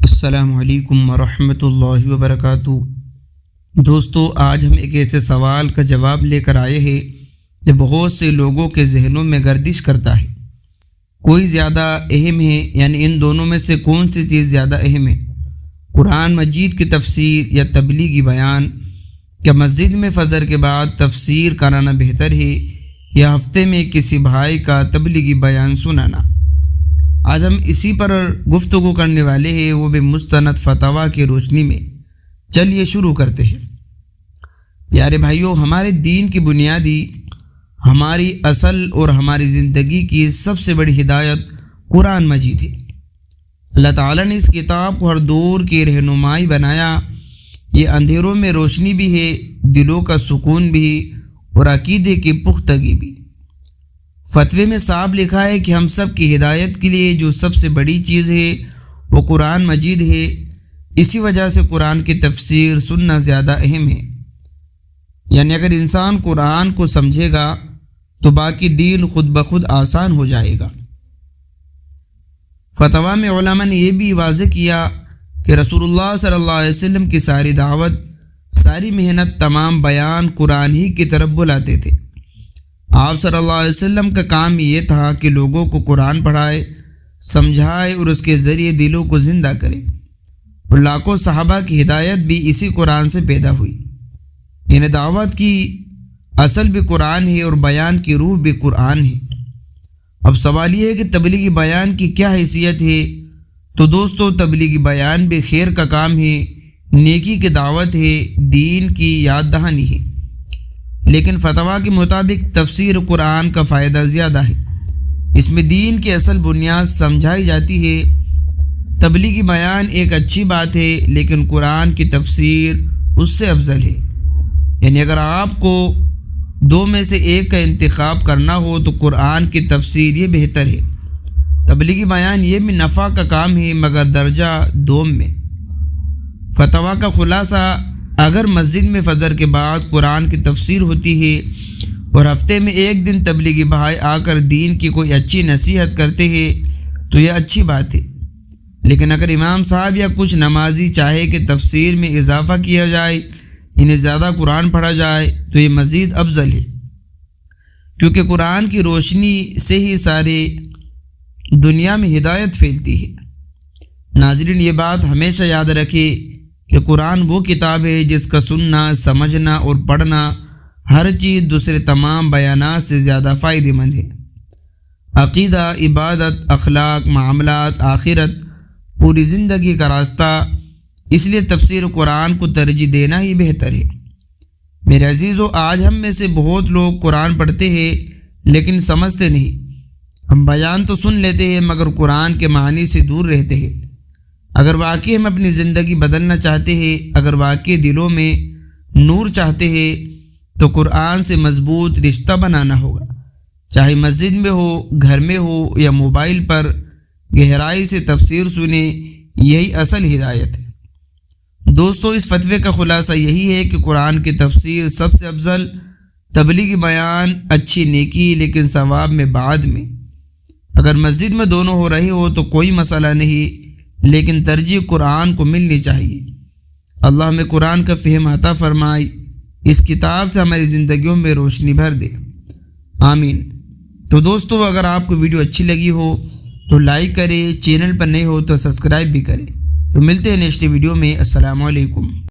السلام علیکم ورحمۃ اللہ وبرکاتہ۔ دوستو، آج ہم ایک ایسے سوال کا جواب لے کر آئے ہیں جو بہت سے لوگوں کے ذہنوں میں گردش کرتا ہے۔ کوئی زیادہ اہم ہے، یعنی ان دونوں میں سے کون سی چیز زیادہ اہم ہے؟ قرآن مجید کی تفسیر یا تبلیغی بیان؟ کیا مسجد میں فجر کے بعد تفسیر کرانا بہتر ہے یا ہفتے میں کسی بھائی کا تبلیغی بیان سنانا؟ آج ہم اسی پر گفتگو کرنے والے ہیں، وہ بھی مستند فتاویٰ کی روشنی میں۔ چلیے شروع کرتے ہیں۔ پیارے بھائیوں، ہمارے دین کی بنیادی، ہماری اصل اور ہماری زندگی کی سب سے بڑی ہدایت قرآن مجید ہے۔ اللہ تعالیٰ نے اس کتاب کو ہر دور کی رہنمائی بنایا۔ یہ اندھیروں میں روشنی بھی ہے، دلوں کا سکون بھی اور عقیدے کی پختگی بھی۔ فتوے میں صاف لکھا ہے کہ ہم سب کی ہدایت کے لیے جو سب سے بڑی چیز ہے وہ قرآن مجید ہے۔ اسی وجہ سے قرآن کی تفسیر سننا زیادہ اہم ہے۔ یعنی اگر انسان قرآن کو سمجھے گا تو باقی دین خود بخود آسان ہو جائے گا۔ فتویٰ میں علماء نے یہ بھی واضح کیا کہ رسول اللہ صلی اللہ علیہ وسلم کی ساری دعوت، ساری محنت، تمام بیان قرآن ہی کی طرف بلاتے تھے۔ آپ صلی اللہ علیہ وسلم کا کام یہ تھا کہ لوگوں کو قرآن پڑھائے، سمجھائے اور اس کے ذریعے دلوں کو زندہ کرے۔ اور لاکھوں صحابہ کی ہدایت بھی اسی قرآن سے پیدا ہوئی۔ یعنی دعوت کی اصل بھی قرآن ہے اور بیان کی روح بھی قرآن ہے۔ اب سوال یہ ہے کہ تبلیغی بیان کی کیا حیثیت ہے؟ تو دوستو، تبلیغی بیان بھی خیر کا کام ہے، نیکی کی دعوت ہے، دین کی یاد دہانی ہے۔ لیکن فتویٰ کے مطابق تفسیر قرآن کا فائدہ زیادہ ہے۔ اس میں دین کی اصل بنیاد سمجھائی جاتی ہے۔ تبلیغی بیان ایک اچھی بات ہے، لیکن قرآن کی تفسیر اس سے افضل ہے۔ یعنی اگر آپ کو دو میں سے ایک کا انتخاب کرنا ہو تو قرآن کی تفسیر یہ بہتر ہے۔ تبلیغی بیان یہ بھی نفع کا کام ہے، مگر درجہ دوم میں۔ فتویٰ کا خلاصہ: اگر مسجد میں فجر کے بعد قرآن کی تفسیر ہوتی ہے اور ہفتے میں ایک دن تبلیغی بھائی آ کر دین کی کوئی اچھی نصیحت کرتے ہیں تو یہ اچھی بات ہے۔ لیکن اگر امام صاحب یا کچھ نمازی چاہے کہ تفسیر میں اضافہ کیا جائے، انہیں زیادہ قرآن پڑھا جائے، تو یہ مزید افضل ہے، کیونکہ قرآن کی روشنی سے ہی سارے دنیا میں ہدایت پھیلتی ہے۔ ناظرین، یہ بات ہمیشہ یاد رکھے کہ قرآن وہ کتاب ہے جس کا سننا، سمجھنا اور پڑھنا ہر چیز دوسرے تمام بیانات سے زیادہ فائدہ مند ہے۔ عقیدہ، عبادت، اخلاق، معاملات، آخرت، پوری زندگی کا راستہ۔ اس لیے تفسیر قرآن کو ترجیح دینا ہی بہتر ہے۔ میرے عزیزو، آج ہم میں سے بہت لوگ قرآن پڑھتے ہیں لیکن سمجھتے نہیں۔ ہم بیان تو سن لیتے ہیں مگر قرآن کے معنی سے دور رہتے ہیں۔ اگر واقعی ہم اپنی زندگی بدلنا چاہتے ہیں، اگر واقعی دلوں میں نور چاہتے ہیں، تو قرآن سے مضبوط رشتہ بنانا ہوگا۔ چاہے مسجد میں ہو، گھر میں ہو یا موبائل پر، گہرائی سے تفسیر سنیں، یہی اصل ہدایت ہے۔ دوستو، اس فتوے کا خلاصہ یہی ہے کہ قرآن کی تفسیر سب سے افضل، تبلیغی بیان اچھی نیکی لیکن ثواب میں بعد میں۔ اگر مسجد میں دونوں ہو رہے ہو تو کوئی مسئلہ نہیں، لیکن ترجیح قرآن کو ملنی چاہیے۔ اللہ ہمیں قرآن کا فہم عطا فرمائے، اس کتاب سے ہماری زندگیوں میں روشنی بھر دے، آمین۔ تو دوستو، اگر آپ کو ویڈیو اچھی لگی ہو تو لائک کریں، چینل پر نئے ہو تو سبسکرائب بھی کریں۔ تو ملتے ہیں نیکسٹ ویڈیو میں۔ السلام علیکم۔